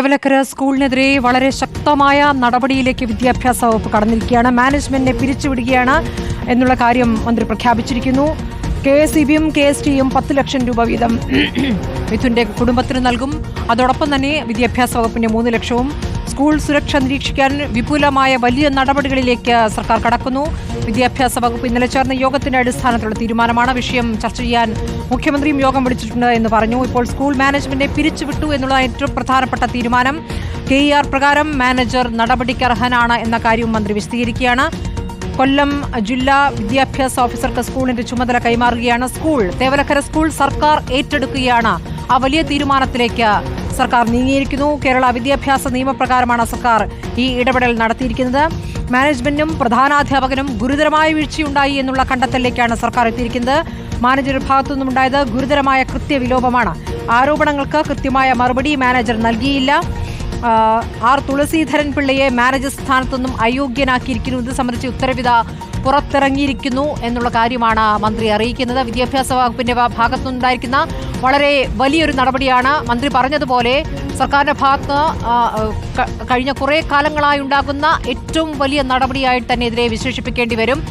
തേവലക്കര സ്കൂളിനെതിരെ വളരെ ശക്തമായ നടപടിയിലേക്ക് വിദ്യാഭ്യാസ വകുപ്പ് കടന്നിരിക്കുകയാണ്. മാനേജ്മെന്റിനെ പിരിച്ചുവിടുകയാണ് എന്നുള്ള കാര്യം മന്ത്രി പ്രഖ്യാപിച്ചിരിക്കുന്നു. KSEBയും KSTയും 10 ലക്ഷം രൂപ വീതം മിഥുന്റെ കുടുംബത്തിന് നൽകും. അതോടൊപ്പം തന്നെ വിദ്യാഭ്യാസ വകുപ്പിന്റെ 3 ലക്ഷവും. സ്കൂൾ സുരക്ഷ നിരീക്ഷിക്കാൻ വിപുലമായ വലിയ നടപടികളിലേക്ക് സർക്കാർ കടക്കുന്നു. വിദ്യാഭ്യാസ വകുപ്പ് ഇന്നലെ ചേർന്ന യോഗത്തിന്റെ അടിസ്ഥാനത്തിലുള്ള തീരുമാനമാണ്. വിഷയം ചർച്ച ചെയ്യാൻ മുഖ്യമന്ത്രിയും യോഗം വിളിച്ചിട്ടുണ്ട് എന്ന് പറഞ്ഞു. ഇപ്പോൾ സ്കൂൾ മാനേജ്മെന്റിനെ പിരിച്ചുവിട്ടു എന്നുള്ള ഏറ്റവും പ്രധാനപ്പെട്ട തീരുമാനം. KER പ്രകാരം മാനേജർ നടപടിക്ക് അർഹനാണ് എന്ന കാര്യവും മന്ത്രി വിശദീകരിക്കുകയാണ്. കൊല്ലം ജില്ലാ വിദ്യാഭ്യാസ ഓഫീസർക്ക് സ്കൂളിന്റെ ചുമതല കൈമാറുകയാണ്. തേവലക്കര സ്കൂൾ സർക്കാർ ഏറ്റെടുക്കുകയാണ്. ആ വലിയ തീരുമാനത്തിലേക്ക് സർക്കാർ നീങ്ങിയിരിക്കുന്നു. കേരള വിദ്യാഭ്യാസ നിയമപ്രകാരമാണ് സർക്കാർ ഈ ഇടപെടൽ നടത്തിയിരിക്കുന്നത്. മാനേജ്മെന്റിനും പ്രധാനാധ്യാപകനും ഗുരുതരമായ വീഴ്ചയുണ്ടായി എന്നുള്ള കണ്ടെത്തലിലേക്കാണ് സർക്കാർ എത്തിയിരിക്കുന്നത്. മാനേജറുടെ ഭാഗത്തുനിന്നുണ്ടായത് ഗുരുതരമായ കൃത്യവിലോപമാണ്. ആരോപണങ്ങൾക്ക് കൃത്യമായ മറുപടി മാനേജർ നൽകിയില്ല. ആർ തുളസീധരൻ പിള്ളയെ മാനേജർ സ്ഥാനത്തുനിന്നും അയോഗ്യനാക്കിയിരിക്കുന്നു. ഇത് സംബന്ധിച്ച് ഉത്തരവിധ പുറത്തിറങ്ങിയിരിക്കുന്നു എന്നുള്ള കാര്യമാണ് മന്ത്രി അറിയിക്കുന്നത്. വിദ്യാഭ്യാസ വകുപ്പിന്റെ ഭാഗത്തുനിന്നുണ്ടായിരിക്കുന്ന വളരെ വലിയൊരു നടപടിയാണ്. മന്ത്രി പറഞ്ഞതുപോലെ സർക്കാരിന്റെ ഭാഗത്ത് കഴിഞ്ഞ കുറേ കാലങ്ങളായി ഉണ്ടാകുന്ന ഏറ്റവും വലിയ നടപടിയായിട്ട് തന്നെ ഇതിനെ വിശേഷിപ്പിക്കേണ്ടി വരും.